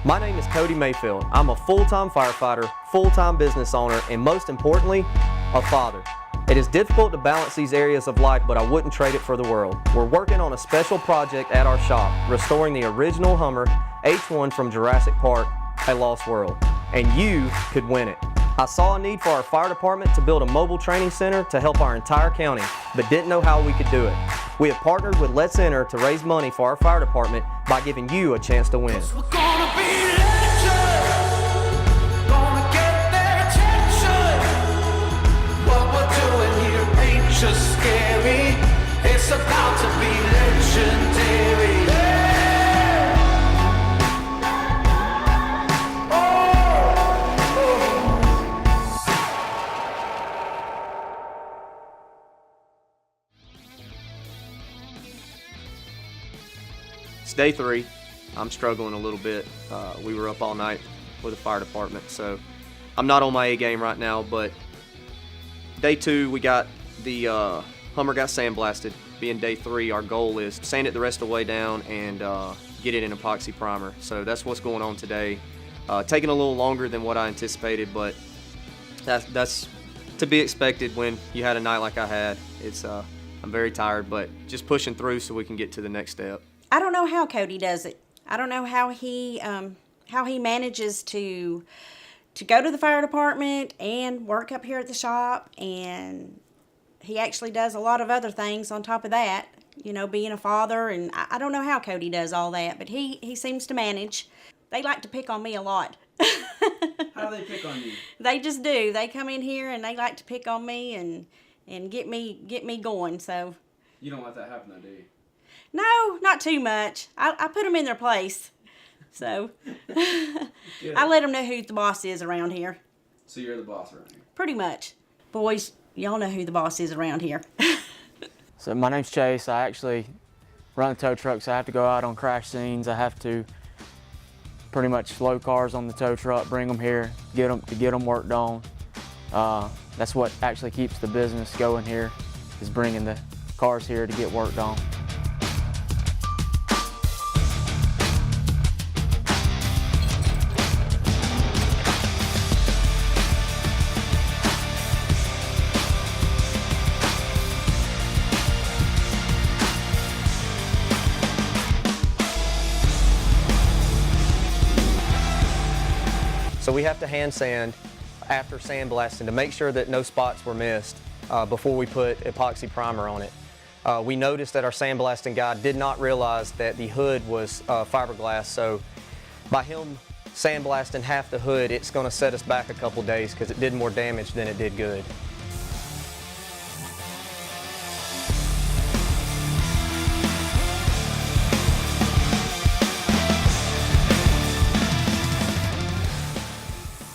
My name is Cody Mayfield. I'm a full-time firefighter, full-time business owner, and most importantly, a father. It is difficult to balance these areas of life, but I wouldn't trade it for the world. We're working on a special project at our shop, restoring the original Hummer H1 from Jurassic Park, A Lost World, and you could win it. I saw a need for our fire department to build a mobile training center to help our entire county, but didn't know how we could do it. We have partnered with Let's Enter to raise money for our fire department by giving you a chance to win. We're gonna be legends, gonna get their attention. What we're doing here ain't just scary, it's about to be legendary. It's day 3. I'm struggling a little bit. We were up all night with the fire department, so I'm not on my A game right now, but day 2, we got the Hummer got sandblasted. Being day 3, our goal is to sand it the rest of the way down and get it in epoxy primer. So that's what's going on today. Taking a little longer than what I anticipated, but that's to be expected when you had a night like I had. It's I'm very tired, but just pushing through so we can get to the next step. I don't know how Cody does it. I don't know how he manages to go to the fire department and work up here at the shop, and he actually does a lot of other things on top of that, you know, being a father, and I don't know how Cody does all that, but he seems to manage. They like to pick on me a lot. How do they pick on you? They just do. They come in here and they like to pick on me and get me going, so. You don't let that happen though, do you? No, not too much. I put them in their place. So I let them know who the boss is around here. So you're the boss around here? Pretty much. Boys, y'all know who the boss is around here. So my name's Chase. I actually run the tow truck, so I have to go out on crash scenes. I have to pretty much load cars on the tow truck, bring them here, get them worked on. That's what actually keeps the business going here, is bringing the cars here to get worked on. So we have to hand sand after sandblasting to make sure that no spots were missed before we put epoxy primer on it. We noticed that our sandblasting guy did not realize that the hood was fiberglass, so by him sandblasting half the hood, it's going to set us back a couple days because it did more damage than it did good.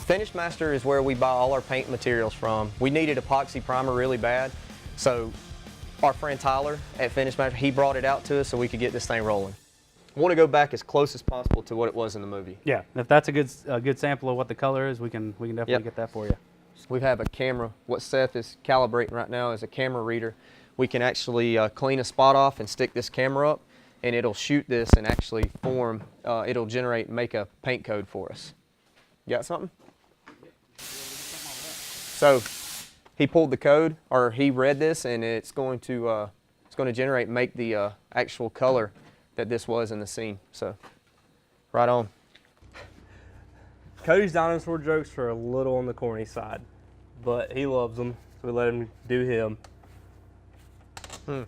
Finish Master is where we buy all our paint materials from. We needed epoxy primer really bad, so our friend Tyler at Finish Master, he brought it out to us so we could get this thing rolling. I want to go back as close as possible to what it was in the movie. Yeah, if that's a good sample of what the color is, we can definitely get that for you. We have a camera. What Seth is calibrating right now is a camera reader. We can actually clean a spot off and stick this camera up, and it'll shoot this and actually form, it'll generate and make a paint code for us. You got something? So he pulled the code, or he read this, and it's going to generate and make the actual color that this was in the scene. So, right on. Cody's dinosaur jokes are a little on the corny side, but he loves them, so we let him do him. Do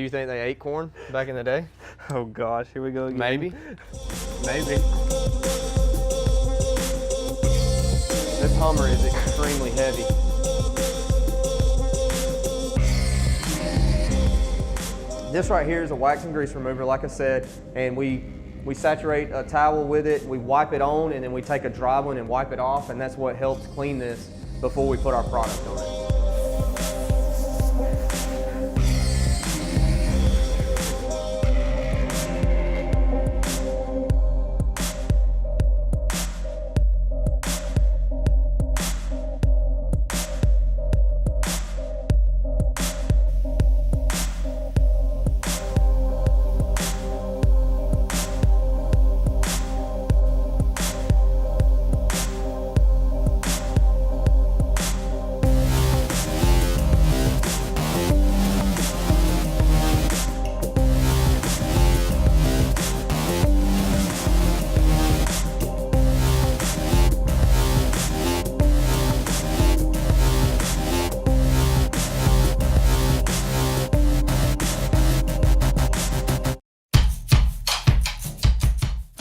you think they ate corn back in the day? Oh gosh, here we go again. Maybe. Maybe. This Hummer is extremely heavy. This right here is a wax and grease remover, like I said, and we saturate a towel with it, we wipe it on, and then we take a dry one and wipe it off, and that's what helps clean this before we put our product on it.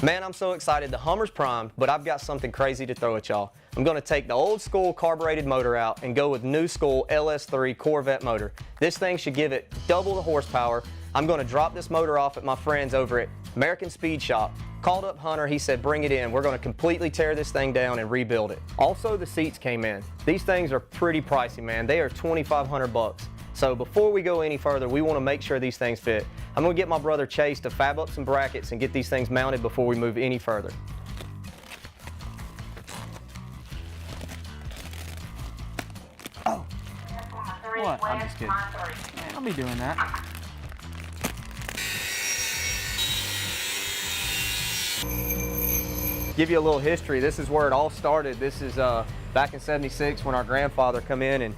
Man, I'm so excited. The Hummer's primed, but I've got something crazy to throw at y'all. I'm going to take the old school carbureted motor out and go with new school LS3 Corvette motor. This thing should give it double the horsepower. I'm going to drop this motor off at my friends over at American Speed Shop. Called up Hunter, he said bring it in. We're going to completely tear this thing down and rebuild it. Also, the seats came in. These things are pretty pricey, man. They are $2,500. So before we go any further, we want to make sure these things fit. I'm going to get my brother Chase to fab up some brackets and get these things mounted before we move any further. Oh. What? I'm just kidding. Man, I'll be doing that. Give you a little history. This is where it all started. This is back in '76 when our grandfather come in and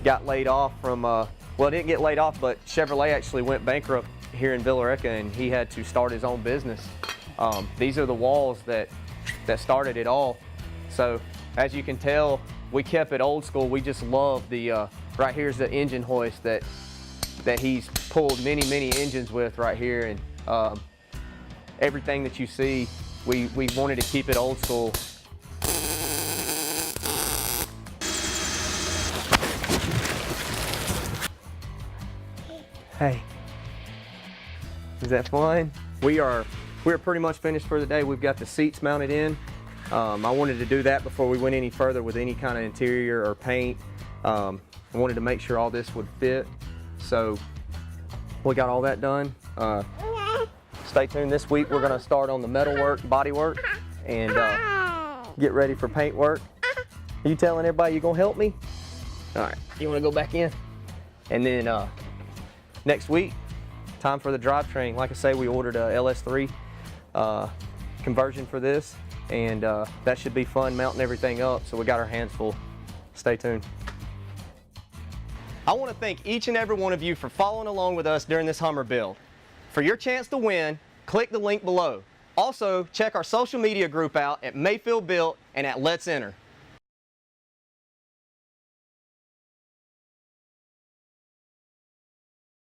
got laid off from, well, didn't get laid off, but Chevrolet actually went bankrupt here in Villa-Rica and he had to start his own business. These are the walls that started it all. So as you can tell, we kept it old school. We just love the, right here's the engine hoist that he's pulled many engines with right here. And everything that you see, we wanted to keep it old school. Hey, is that fun? We're pretty much finished for the day. We've got the seats mounted in. I wanted to do that before we went any further with any kind of interior or paint. I wanted to make sure all this would fit. So we got all that done. Stay tuned. This week we're gonna start on the metal work, body work, and get ready for paint work. Are you telling everybody you're gonna help me? All right, you wanna go back in? And then next week, time for the drivetrain. Like I say, we ordered a LS3 conversion for this, and that should be fun mounting everything up. So we got our hands full. Stay tuned. I want to thank each and every one of you for following along with us during this Hummer build. For your chance to win, click the link below. Also, check our social media group out at Mayfield Built and at Let's Enter.